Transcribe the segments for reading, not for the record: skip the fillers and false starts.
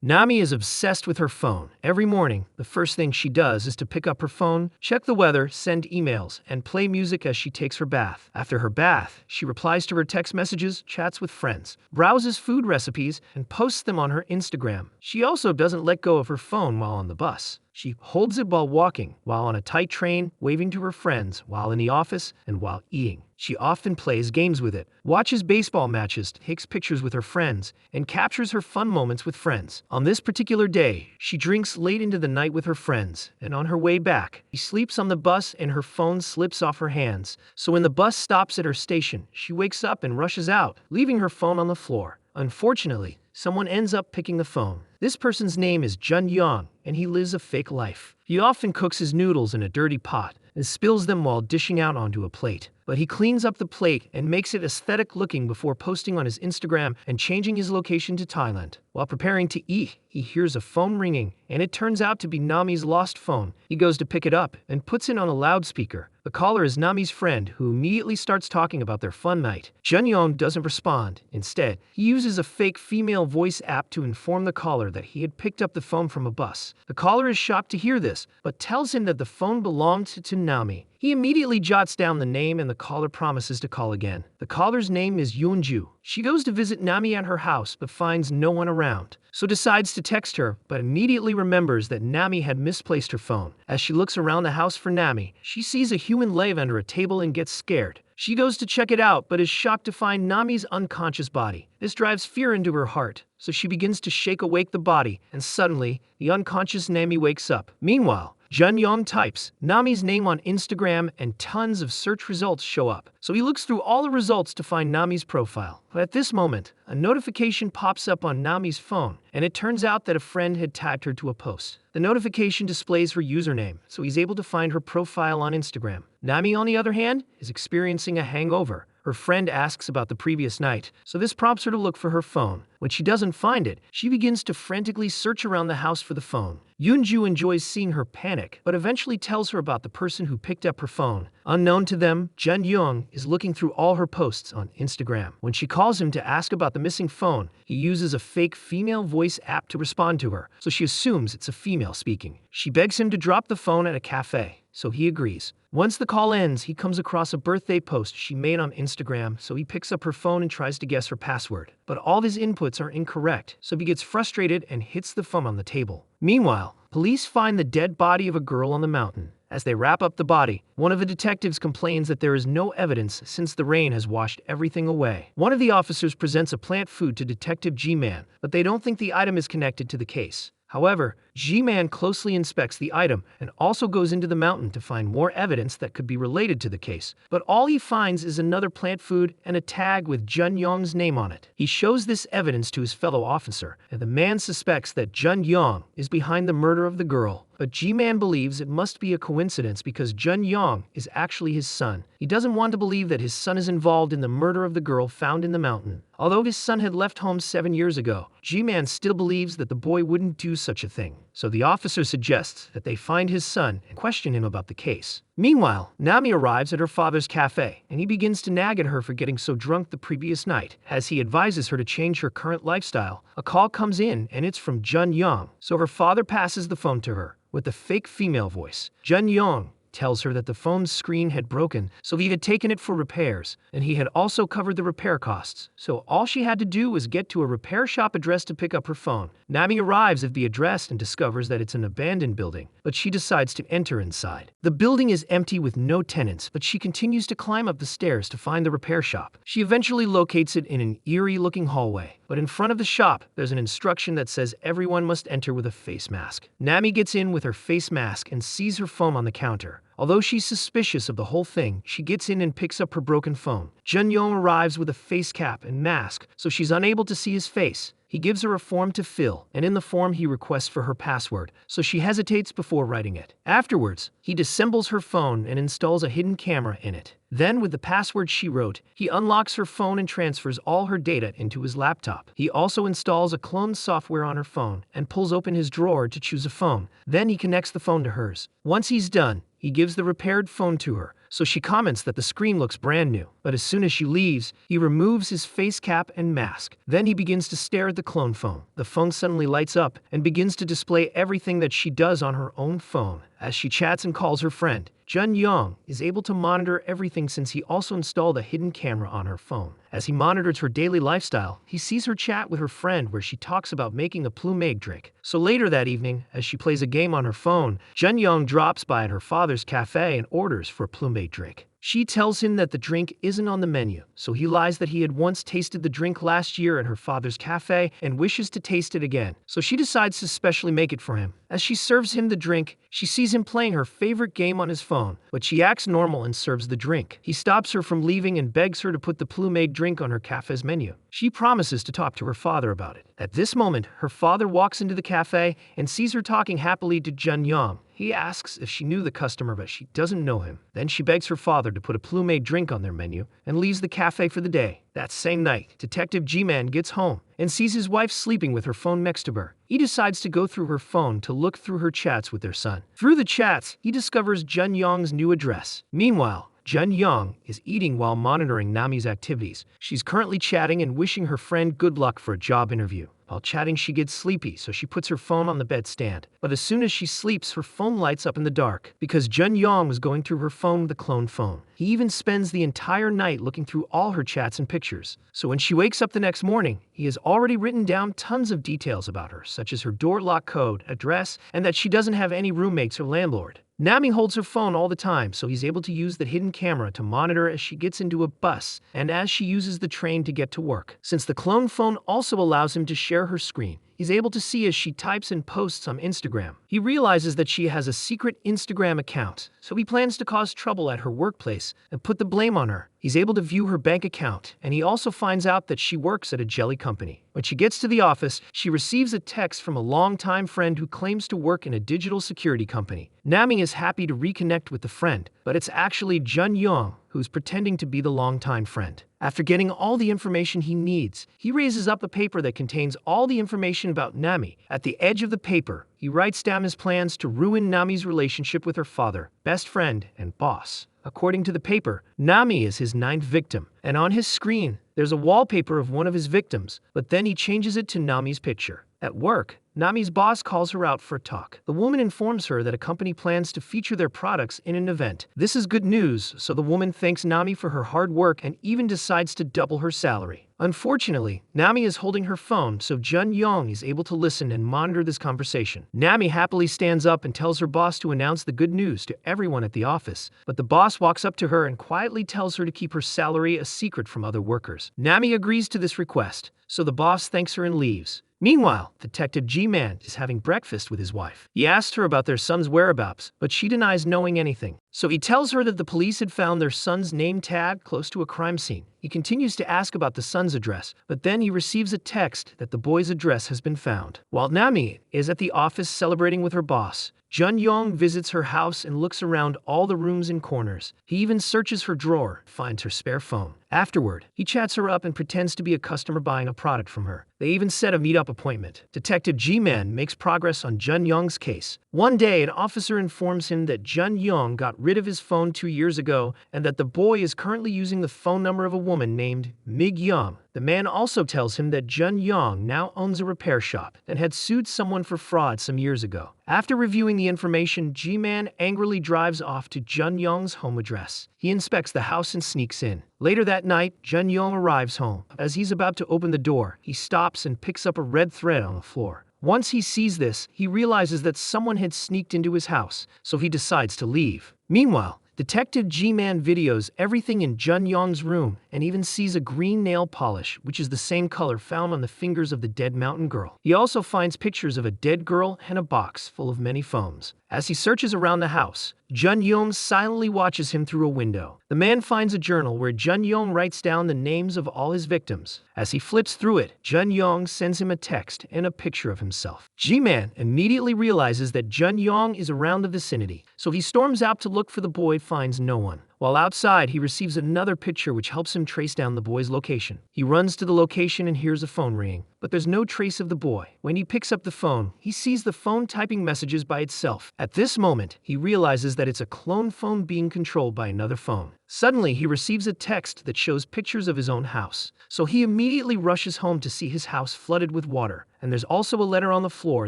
Nami is obsessed with her phone. Every morning, the first thing she does is to pick up her phone, check the weather, send emails, and play music as she takes her bath. After her bath, she replies to her text messages, chats with friends, browses food recipes, and posts them on her Instagram. She also doesn't let go of her phone while on the bus. She holds it while walking, while on a tight train, waving to her friends, while in the office, and while eating. She often plays games with it, watches baseball matches, takes pictures with her friends, and captures her fun moments with friends. On this particular day, she drinks late into the night with her friends, and on her way back, she sleeps on the bus and her phone slips off her hands. So when the bus stops at her station, she wakes up and rushes out, leaving her phone on the floor. Unfortunately, someone ends up picking the phone. This person's name is Jun-yeong, and he lives a fake life. He often cooks his noodles in a dirty pot and spills them while dishing out onto a plate. But he cleans up the plate and makes it aesthetic looking before posting on his Instagram and changing his location to Thailand. While preparing to eat, he hears a phone ringing, and it turns out to be Nami's lost phone. He goes to pick it up and puts it on a loudspeaker. The caller is Nami's friend, who immediately starts talking about their fun night. Jun-yeong doesn't respond. Instead, he uses a fake female voice app to inform the caller that he had picked up the phone from a bus. The caller is shocked to hear this, but tells him that the phone belonged to Nami. He immediately jots down the name and the caller promises to call again. The caller's name is Yoonju. She goes to visit Nami at her house but finds no one around, so decides to text her, but immediately remembers that Nami had misplaced her phone. As she looks around the house for Nami, she sees a human leg under a table and gets scared. She goes to check it out but is shocked to find Nami's unconscious body. This drives fear into her heart, so she begins to shake awake the body, and suddenly, the unconscious Nami wakes up. Meanwhile, Jun-yeong types Nami's name on Instagram and tons of search results show up. So he looks through all the results to find Nami's profile. But at this moment, a notification pops up on Nami's phone, and it turns out that a friend had tagged her to a post. The notification displays her username, so he's able to find her profile on Instagram. Nami, on the other hand, is experiencing a hangover. Her friend asks about the previous night, so this prompts her to look for her phone. When she doesn't find it, she begins to frantically search around the house for the phone. Yoonju enjoys seeing her panic, but eventually tells her about the person who picked up her phone. Unknown to them, Jun-yeong is looking through all her posts on Instagram. When she calls him to ask about the missing phone, he uses a fake female voice app to respond to her, so she assumes it's a female speaking. She begs him to drop the phone at a cafe, so he agrees. Once the call ends, he comes across a birthday post she made on Instagram, so he picks up her phone and tries to guess her password. But all of his inputs are incorrect, so he gets frustrated and hits the phone on the table. Meanwhile, police find the dead body of a girl on the mountain. As they wrap up the body, one of the detectives complains that there is no evidence since the rain has washed everything away. One of the officers presents a plant food to Detective G-Man, but they don't think the item is connected to the case. However, G-Man closely inspects the item and also goes into the mountain to find more evidence that could be related to the case. But all he finds is another plant food and a tag with Jun-yeong's name on it. He shows this evidence to his fellow officer, and the man suspects that Jun-yeong is behind the murder of the girl. But G-Man believes it must be a coincidence because Jun-yeong is actually his son. He doesn't want to believe that his son is involved in the murder of the girl found in the mountain. Although his son had left home 7 years ago, G-Man still believes that the boy wouldn't do such a thing. So the officer suggests that they find his son and question him about the case. Meanwhile, Nami arrives at her father's cafe, and he begins to nag at her for getting so drunk the previous night. As he advises her to change her current lifestyle, a call comes in and it's from Jun-yeong, so her father passes the phone to her. With a fake female voice, Jun-yeong tells her that the phone's screen had broken, so he had taken it for repairs, and he had also covered the repair costs. So all she had to do was get to a repair shop address to pick up her phone. Nami arrives at the address and discovers that it's an abandoned building, but she decides to enter inside. The building is empty with no tenants, but she continues to climb up the stairs to find the repair shop. She eventually locates it in an eerie-looking hallway, but in front of the shop, there's an instruction that says everyone must enter with a face mask. Nami gets in with her face mask and sees her phone on the counter. Although she's suspicious of the whole thing, she gets in and picks up her broken phone. Jun-yeong arrives with a face cap and mask, so she's unable to see his face. He gives her a form to fill, and in the form he requests for her password, so she hesitates before writing it. Afterwards, he disassembles her phone and installs a hidden camera in it. Then, with the password she wrote, he unlocks her phone and transfers all her data into his laptop. He also installs a clone software on her phone and pulls open his drawer to choose a phone. Then he connects the phone to hers. Once he's done, he gives the repaired phone to her, so she comments that the screen looks brand new. But as soon as she leaves, he removes his face cap and mask. Then he begins to stare at the clone phone. The phone suddenly lights up and begins to display everything that she does on her own phone. As she chats and calls her friend, Jun-yeong is able to monitor everything since he also installed a hidden camera on her phone. As he monitors her daily lifestyle, he sees her chat with her friend where she talks about making a plumade drink. So later that evening, as she plays a game on her phone, Jun-yeong drops by at her father's cafe and orders for a plumade drink. She tells him that the drink isn't on the menu, so he lies that he had once tasted the drink last year at her father's cafe and wishes to taste it again. So she decides to specially make it for him. As she serves him the drink, she sees him playing her favorite game on his phone, but she acts normal and serves the drink. He stops her from leaving and begs her to put the plumade drink on her cafe's menu. She promises to talk to her father about it. At this moment, her father walks into the cafe and sees her talking happily to Jun-yeong. He asks if she knew the customer, but she doesn't know him. Then she begs her father to put a plumade drink on their menu and leaves the cafe for the day. That same night, Detective G-Man gets home and sees his wife sleeping with her phone next to her. He decides to go through her phone to look through her chats with their son. Through the chats, he discovers Jun-yeong's new address. Meanwhile, Jun-yeong is eating while monitoring Nami's activities. She's currently chatting and wishing her friend good luck for a job interview. While chatting, she gets sleepy, so she puts her phone on the bedstand. But as soon as she sleeps, her phone lights up in the dark because Jun-yeong was going through her phone with the clone phone. He even spends the entire night looking through all her chats and pictures. So when she wakes up the next morning, he has already written down tons of details about her, such as her door lock code, address, and that she doesn't have any roommates or landlord. Nami holds her phone all the time, so he's able to use the hidden camera to monitor as she gets into a bus and as she uses the train to get to work. Since the clone phone also allows him to share her screen, he's able to see as she types and posts on Instagram. He realizes that she has a secret Instagram account, so he plans to cause trouble at her workplace and put the blame on her. He's able to view her bank account, and he also finds out that she works at a jelly company. When she gets to the office, she receives a text from a longtime friend who claims to work in a digital security company. Nami is happy to reconnect with the friend, but it's actually Jun-yeong who's pretending to be the longtime friend. After getting all the information he needs, he raises up a paper that contains all the information about Nami. At the edge of the paper, he writes down his plans to ruin Nami's relationship with her father, best friend, and boss. According to the paper, Nami is his 9th victim, and on his screen, there's a wallpaper of one of his victims, but then he changes it to Nami's picture. At work, Nami's boss calls her out for a talk. The woman informs her that a company plans to feature their products in an event. This is good news, so the woman thanks Nami for her hard work and even decides to double her salary. Unfortunately, Nami is holding her phone, so Jun-yeong is able to listen and monitor this conversation. Nami happily stands up and tells her boss to announce the good news to everyone at the office, but the boss walks up to her and quietly tells her to keep her salary a secret from other workers. Nami agrees to this request, so the boss thanks her and leaves. Meanwhile, Detective G-Man is having breakfast with his wife. He asks her about their son's whereabouts, but she denies knowing anything. So he tells her that the police had found their son's name tag close to a crime scene. He continues to ask about the son's address, but then he receives a text that the boy's address has been found. While Nami is at the office celebrating with her boss, Jun-yeong visits her house and looks around all the rooms and corners. He even searches her drawer and finds her spare phone. Afterward, he chats her up and pretends to be a customer buying a product from her. They even set a meet-up appointment. Detective G-Man makes progress on Jun-yeong's case. One day, an officer informs him that Jun-yeong got rid of his phone 2 years ago and that the boy is currently using the phone number of a woman named Mig-yeong. The man also tells him that Jun-yeong now owns a repair shop and had sued someone for fraud some years ago. After reviewing the information, G-Man angrily drives off to Jun-yeong's home address. He inspects the house and sneaks in. Later that night, Jun-yeong arrives home. As he's about to open the door, he stops and picks up a red thread on the floor. Once he sees this, he realizes that someone had sneaked into his house, so he decides to leave. Meanwhile, Detective G-Man videos everything in Jun-yeong's room and even sees a green nail polish, which is the same color found on the fingers of the dead mountain girl. He also finds pictures of a dead girl and a box full of many phones. As he searches around the house, Jun-yeong silently watches him through a window. The man finds a journal where Jun-yeong writes down the names of all his victims. As he flips through it, Jun-yeong sends him a text and a picture of himself. G-Man immediately realizes that Jun-yeong is around the vicinity, so he storms out to look for the boy, finds no one. While outside, he receives another picture which helps him trace down the boy's location. He runs to the location and hears a phone ringing, but there's no trace of the boy. When he picks up the phone, he sees the phone typing messages by itself. At this moment, he realizes that it's a clone phone being controlled by another phone. Suddenly, he receives a text that shows pictures of his own house. So he immediately rushes home to see his house flooded with water, and there's also a letter on the floor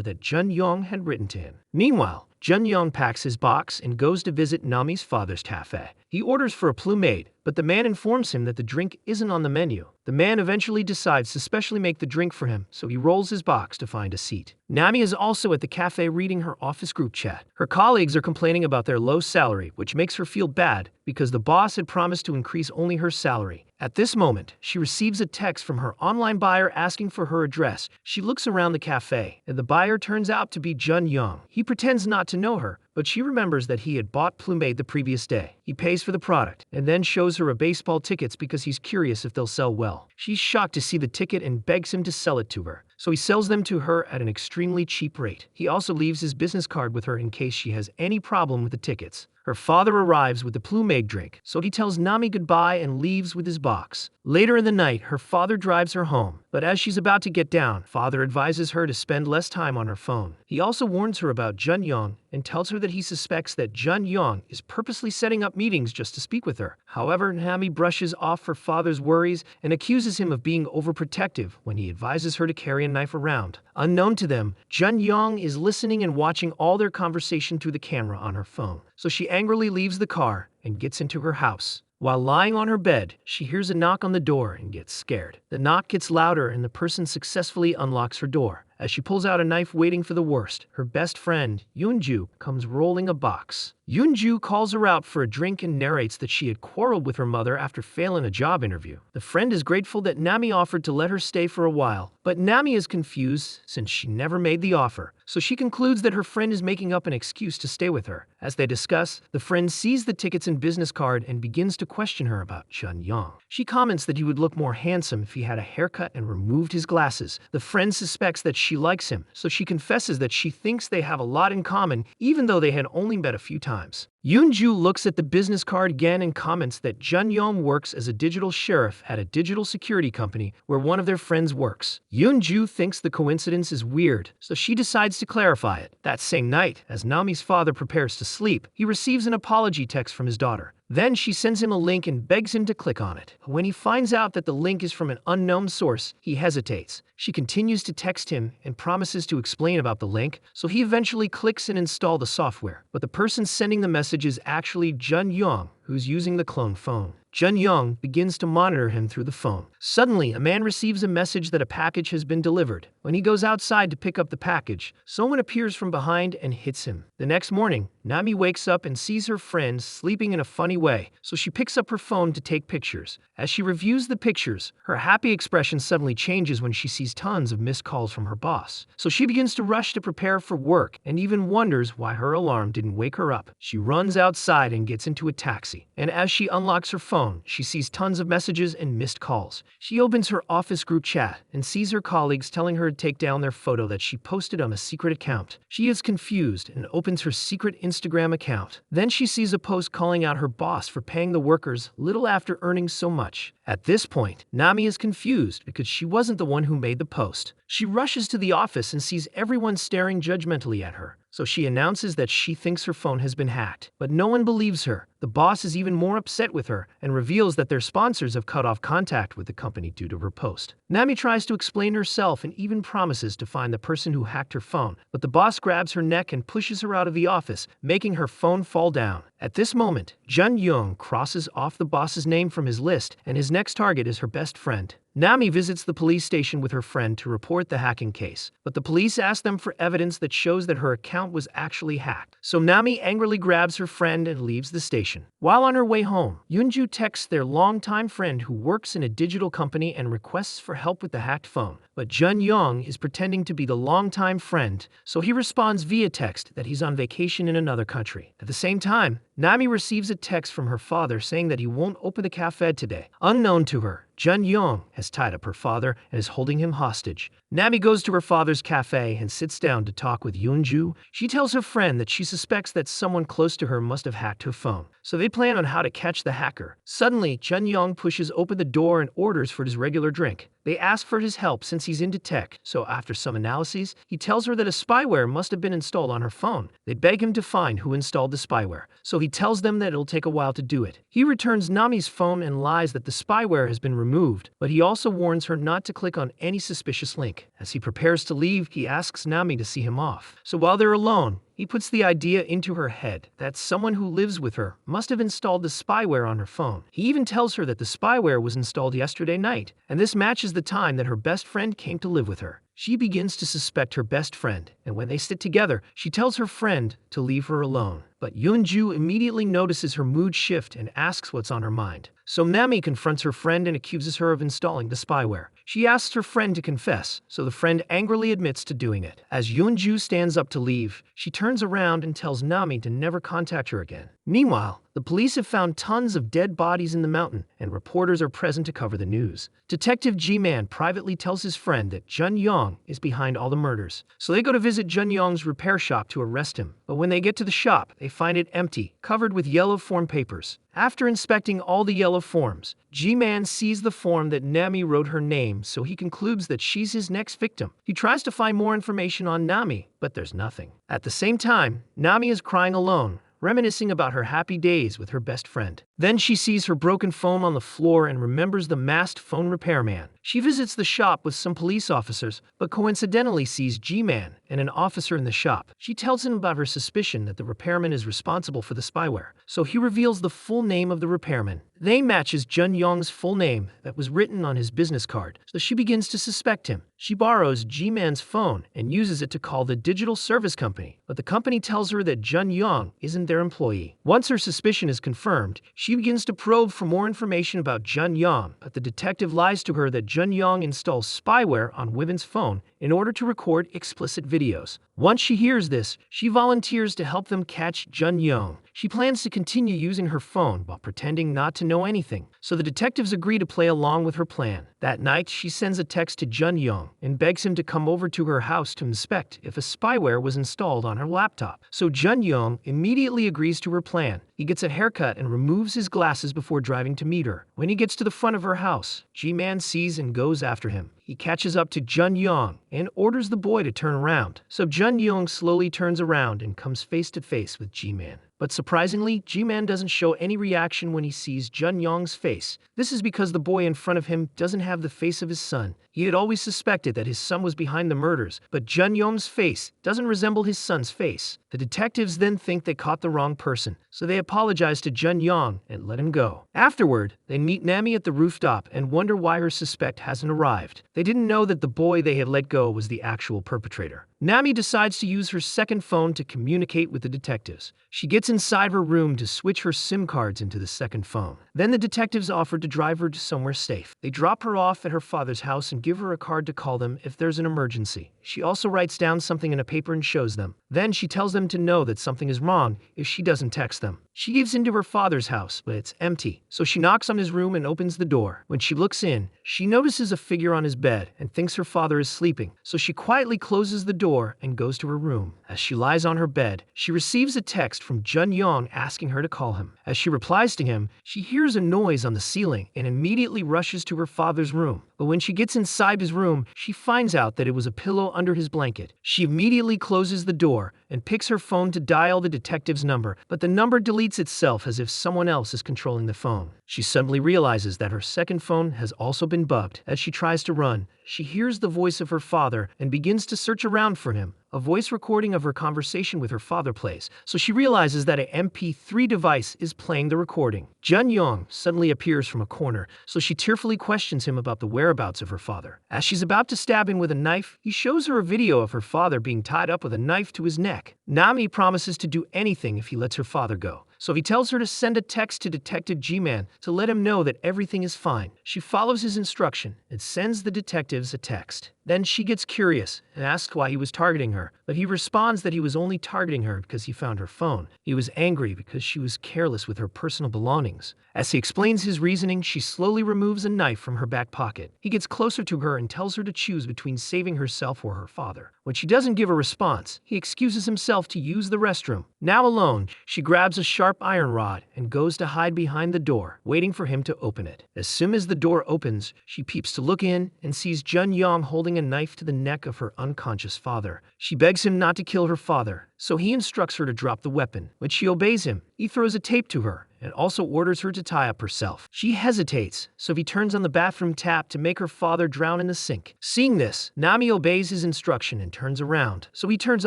that Jun-yeong had written to him. Meanwhile, Jun-yeong packs his box and goes to visit Nami's father's cafe. He orders for a plumade, but the man informs him that the drink isn't on the menu. The man eventually decides to specially make the drink for him, so he rolls his box to find a seat. Nami is also at the cafe reading her office group chat. Her colleagues are complaining about their low salary, which makes her feel bad because the boss had promised to increase only her salary. At this moment, she receives a text from her online buyer asking for her address. She looks around the cafe, and the buyer turns out to be Jun-yeong. He pretends not to know her, but she remembers that he had bought plumade the previous day. He pays for the product, and then shows her a baseball tickets because he's curious if they'll sell well. She's shocked to see the ticket and begs him to sell it to her. So he sells them to her at an extremely cheap rate. He also leaves his business card with her in case she has any problem with the tickets. Her father arrives with the plumade drink, so he tells Nami goodbye and leaves with his box. Later in the night, her father drives her home, but as she's about to get down, father advises her to spend less time on her phone. He also warns her about Jun-yeong and tells her that he suspects that Jun-yeong is purposely setting up meetings just to speak with her. However, Nami brushes off her father's worries and accuses him of being overprotective when he advises her to carry a knife around. Unknown to them, Jun-yeong is listening and watching all their conversation through the camera on her phone, so she angrily leaves the car and gets into her house. While lying on her bed, she hears a knock on the door and gets scared. The knock gets louder and the person successfully unlocks her door. As she pulls out a knife waiting for the worst, her best friend, Yoon-ju, comes rolling a box. Yoon-ju calls her out for a drink and narrates that she had quarreled with her mother after failing a job interview. The friend is grateful that Nami offered to let her stay for a while, but Nami is confused since she never made the offer, so she concludes that her friend is making up an excuse to stay with her. As they discuss, the friend sees the tickets and business card and begins to question her about Jun-yeong. She comments that he would look more handsome if he had a haircut and removed his glasses. The friend suspects that she likes him, so she confesses that she thinks they have a lot in common even though they had only met a few times. Yoon-ju looks at the business card again and comments that Jun-yeong works as a digital sheriff at a digital security company where one of their friends works. Yoon-ju thinks the coincidence is weird, so she decides to clarify it. That same night, as Nami's father prepares to sleep, he receives an apology text from his daughter. Then she sends him a link and begs him to click on it. When he finds out that the link is from an unknown source, he hesitates. She continues to text him and promises to explain about the link, so he eventually clicks and installs the software. But the person sending the message is actually Jun-yeong, who's using the clone phone. Jun-yeong begins to monitor him through the phone. Suddenly, a man receives a message that a package has been delivered. When he goes outside to pick up the package, someone appears from behind and hits him. The next morning, Nami wakes up and sees her friend sleeping in a funny way, so she picks up her phone to take pictures. As she reviews the pictures, her happy expression suddenly changes when she sees tons of missed calls from her boss. So she begins to rush to prepare for work and even wonders why her alarm didn't wake her up. She runs outside and gets into a taxi. And as she unlocks her phone, she sees tons of messages and missed calls. She opens her office group chat and sees her colleagues telling her to take down their photo that she posted on a secret account. She is confused and opens her secret Instagram account. Then she sees a post calling out her boss for paying the workers little after earning so much. At this point, Nami is confused because she wasn't the one who made the post. She rushes to the office and sees everyone staring judgmentally at her. So she announces that she thinks her phone has been hacked, but no one believes her. The boss is even more upset with her and reveals that their sponsors have cut off contact with the company due to her post. Nami tries to explain herself and even promises to find the person who hacked her phone, but the boss grabs her neck and pushes her out of the office, making her phone fall down. At this moment, Jun-yeong crosses off the boss's name from his list, and his next target is her best friend. Nami visits the police station with her friend to report the hacking case, but the police ask them for evidence that shows that her account was actually hacked. So Nami angrily grabs her friend and leaves the station. While on her way home, Yoon-ju texts their longtime friend who works in a digital company and requests for help with the hacked phone. But Jun-yeong is pretending to be the longtime friend, so he responds via text that he's on vacation in another country. At the same time, Nami receives a text from her father saying that he won't open the cafe today. Unknown to her, Jun-yeong has tied up her father and is holding him hostage. Nami goes to her father's cafe and sits down to talk with Yoon-ju. She tells her friend that she suspects that someone close to her must have hacked her phone, so they plan on how to catch the hacker. Suddenly, Jun-yeong pushes open the door and orders for his regular drink. They ask for his help since he's into tech, so after some analyses, he tells her that a spyware must have been installed on her phone. They beg him to find who installed the spyware, so he tells them that it'll take a while to do it. He returns Nami's phone and lies that the spyware has been removed, but he also warns her not to click on any suspicious link. As he prepares to leave, he asks Nami to see him off. So while they're alone, he puts the idea into her head that someone who lives with her must have installed the spyware on her phone. He even tells her that the spyware was installed yesterday night, and this matches the time that her best friend came to live with her. She begins to suspect her best friend, and when they sit together, she tells her friend to leave her alone. But Yoon-ju immediately notices her mood shift and asks what's on her mind. So Nami confronts her friend and accuses her of installing the spyware. She asks her friend to confess, so the friend angrily admits to doing it. As Yoon-ju stands up to leave, she turns around and tells Nami to never contact her again. Meanwhile, the police have found tons of dead bodies in the mountain, and reporters are present to cover the news. Detective G-Man privately tells his friend that Jun-yeong is behind all the murders, so they go to visit Jun-yeong's repair shop to arrest him. But when they get to the shop, they find it empty, covered with yellow form papers. After inspecting all the yellow forms, G-Man sees the form that Nami wrote her name, so he concludes that she's his next victim. He tries to find more information on Nami, but there's nothing. At the same time, Nami is crying alone, reminiscing about her happy days with her best friend. Then she sees her broken phone on the floor and remembers the masked phone repairman. She visits the shop with some police officers, but coincidentally sees G-Man and an officer in the shop. She tells him about her suspicion that the repairman is responsible for the spyware, so he reveals the full name of the repairman. The name matches Jun-yeong's full name that was written on his business card, so she begins to suspect him. She borrows G-Man's phone and uses it to call the digital service company, but the company tells her that Jun-yeong isn't their employee. Once her suspicion is confirmed, she begins to probe for more information about Jun-yeong, but the detective lies to her that Jun-yeong installs spyware on women's phone in order to record explicit videos. Once she hears this, she volunteers to help them catch Jun-yeong. She plans to continue using her phone while pretending not to know anything, so the detectives agree to play along with her plan. That night, she sends a text to Jun-yeong and begs him to come over to her house to inspect if a spyware was installed on her laptop. So Jun-yeong immediately agrees to her plan. He gets a haircut and removes his glasses before driving to meet her. When he gets to the front of her house, G-Man sees and goes after him. He catches up to Jun-yeong and orders the boy to turn around. So Jun-yeong slowly turns around and comes face to face with G-Man. But surprisingly, G-Man doesn't show any reaction when he sees Jun-yeong's face. This is because the boy in front of him doesn't have the face of his son. He had always suspected that his son was behind the murders, but Jun-yeong's face doesn't resemble his son's face. The detectives then think they caught the wrong person, so they apologize to Jun-yeong and let him go. Afterward, they meet Nami at the rooftop and wonder why her suspect hasn't arrived. They didn't know that the boy they had let go was the actual perpetrator. Nami decides to use her second phone to communicate with the detectives. She gets inside her room to switch her SIM cards into the second phone. Then the detectives offer to drive her to somewhere safe. They drop her off at her father's house and give her a card to call them if there's an emergency. She also writes down something in a paper and shows them. Then she tells them to know that something is wrong if she doesn't text them. She gives into her father's house, but it's empty, so she knocks on his room and opens the door. When she looks in, she notices a figure on his bed and thinks her father is sleeping, so she quietly closes the door and goes to her room. As she lies on her bed, she receives a text from Jun-yeong asking her to call him. As she replies to him, she hears a noise on the ceiling and immediately rushes to her father's room. But when she gets inside his room, she finds out that it was a pillow under his blanket. She immediately closes the door and picks her phone to dial the detective's number, but the number deletes itself as if someone else is controlling the phone. She suddenly realizes that her second phone has also been bugged. As she tries to run, she hears the voice of her father and begins to search around for him. A voice recording of her conversation with her father plays, so she realizes that an MP3 device is playing the recording. Jun-yeong suddenly appears from a corner, so she tearfully questions him about the whereabouts of her father. As she's about to stab him with a knife, he shows her a video of her father being tied up with a knife to his neck. Nami promises to do anything if he lets her father go, so he tells her to send a text to Detective G-Man to let him know that everything is fine. She follows his instruction and sends the detectives a text. Then she gets curious and asks why he was targeting her, but but he responds that he was only targeting her because he found her phone. He was angry because she was careless with her personal belongings. As he explains his reasoning, she slowly removes a knife from her back pocket. He gets closer to her and tells her to choose between saving herself or her father. When she doesn't give a response, he excuses himself to use the restroom. Now alone, she grabs a sharp iron rod and goes to hide behind the door, waiting for him to open it. As soon as the door opens, she peeps to look in and sees Jun-yeong holding a knife to the neck of her unconscious father. She begs him not to kill her father, so he instructs her to drop the weapon. When she obeys him, he throws a tape to her and also orders her to tie up herself. She hesitates, so he turns on the bathroom tap to make her father drown in the sink. Seeing this, Nami obeys his instruction and turns around, so he turns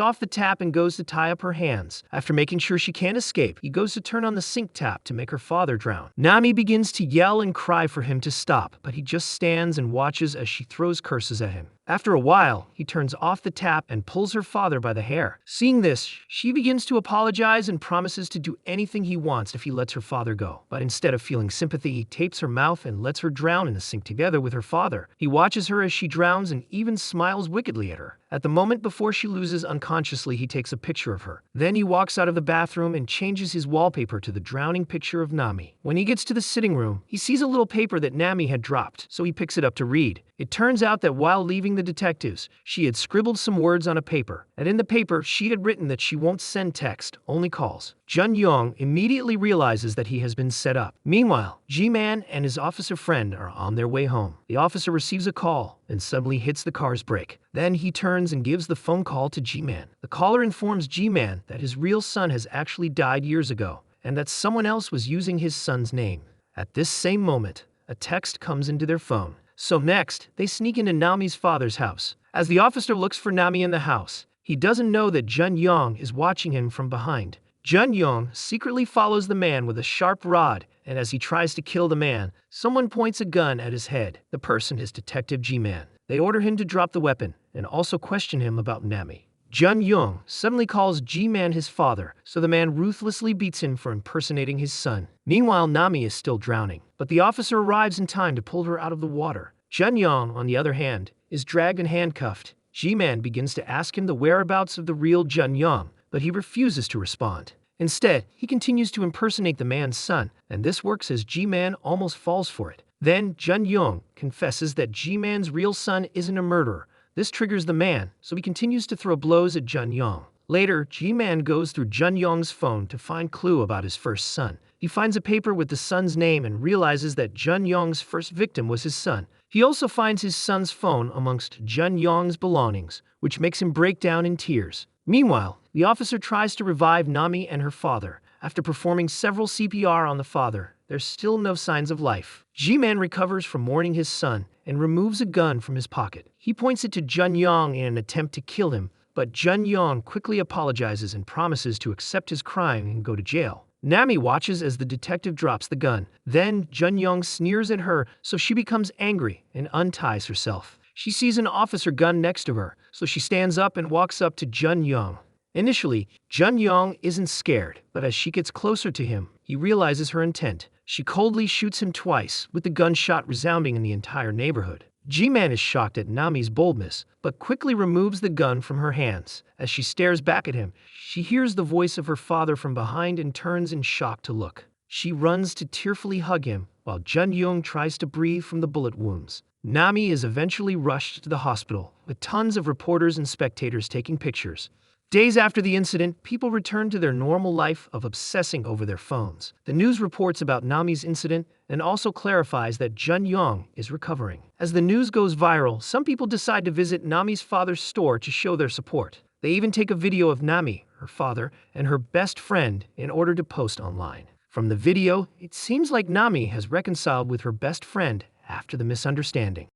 off the tap and goes to tie up her hands. After making sure she can't escape, he goes to turn on the sink tap to make her father drown. Nami begins to yell and cry for him to stop, but he just stands and watches as she throws curses at him. After a while, he turns off the tap and pulls her father by the hair. Seeing this, she begins to apologize and promises to do anything he wants if he lets her father go. But instead of feeling sympathy, he tapes her mouth and lets her drown in the sink together with her father. He watches her as she drowns and even smiles wickedly at her. At the moment before she loses unconsciously, he takes a picture of her. Then he walks out of the bathroom and changes his wallpaper to the drowning picture of Nami. When he gets to the sitting room, he sees a little paper that Nami had dropped, so he picks it up to read. It turns out that while leaving the detectives, she had scribbled some words on a paper, and in the paper she had written that she won't send text, only calls. Jun-yeong immediately realizes that he has been set up. Meanwhile, G-Man and his officer friend are on their way home. The officer receives a call and suddenly hits the car's brake. Then he turns and gives the phone call to G-Man. The caller informs G-Man that his real son has actually died years ago, and that someone else was using his son's name. At this same moment, a text comes into their phone. So next, they sneak into Nami's father's house. As the officer looks for Nami in the house, he doesn't know that Jun-yeong is watching him from behind. Jun-yeong secretly follows the man with a sharp rod, and as he tries to kill the man, someone points a gun at his head. The person is Detective G-Man. They order him to drop the weapon and also question him about Nami. Jun-yeong suddenly calls G-Man his father, so the man ruthlessly beats him for impersonating his son. Meanwhile, Nami is still drowning, but the officer arrives in time to pull her out of the water. Jun-yeong, on the other hand, is dragged and handcuffed. G-Man begins to ask him the whereabouts of the real Jun-yeong, but he refuses to respond. Instead, he continues to impersonate the man's son, and this works as G-Man almost falls for it. Then, Jun-yeong confesses that G-Man's real son isn't a murderer. This triggers the man, so he continues to throw blows at Jun-yeong. Later, G-Man goes through Jun-yeong's phone to find clue about his first son. He finds a paper with the son's name and realizes that Jun-yeong's first victim was his son. He also finds his son's phone amongst Jun-yeong's belongings, which makes him break down in tears. Meanwhile, the officer tries to revive Nami and her father. After performing several CPR on the father, there's still no signs of life. G-Man recovers from mourning his son and removes a gun from his pocket. He points it to Jun-yeong in an attempt to kill him, but Jun-yeong quickly apologizes and promises to accept his crime and go to jail. Nami watches as the detective drops the gun. Then Jun-yeong sneers at her, so she becomes angry and unties herself. She sees an officer gun next to her, so she stands up and walks up to Jun-yeong. Initially, Jun-yeong isn't scared, but as she gets closer to him, he realizes her intent. She coldly shoots him twice, with the gunshot resounding in the entire neighborhood. G-Man is shocked at Nami's boldness, but quickly removes the gun from her hands. As she stares back at him, she hears the voice of her father from behind and turns in shock to look. She runs to tearfully hug him, while Jun-yeong tries to breathe from the bullet wounds. Nami is eventually rushed to the hospital, with tons of reporters and spectators taking pictures. Days after the incident, people return to their normal life of obsessing over their phones. The news reports about Nami's incident and also clarifies that Jun-yeong is recovering. As the news goes viral, some people decide to visit Nami's father's store to show their support. They even take a video of Nami, her father, and her best friend in order to post online. From the video, it seems like Nami has reconciled with her best friend after the misunderstanding.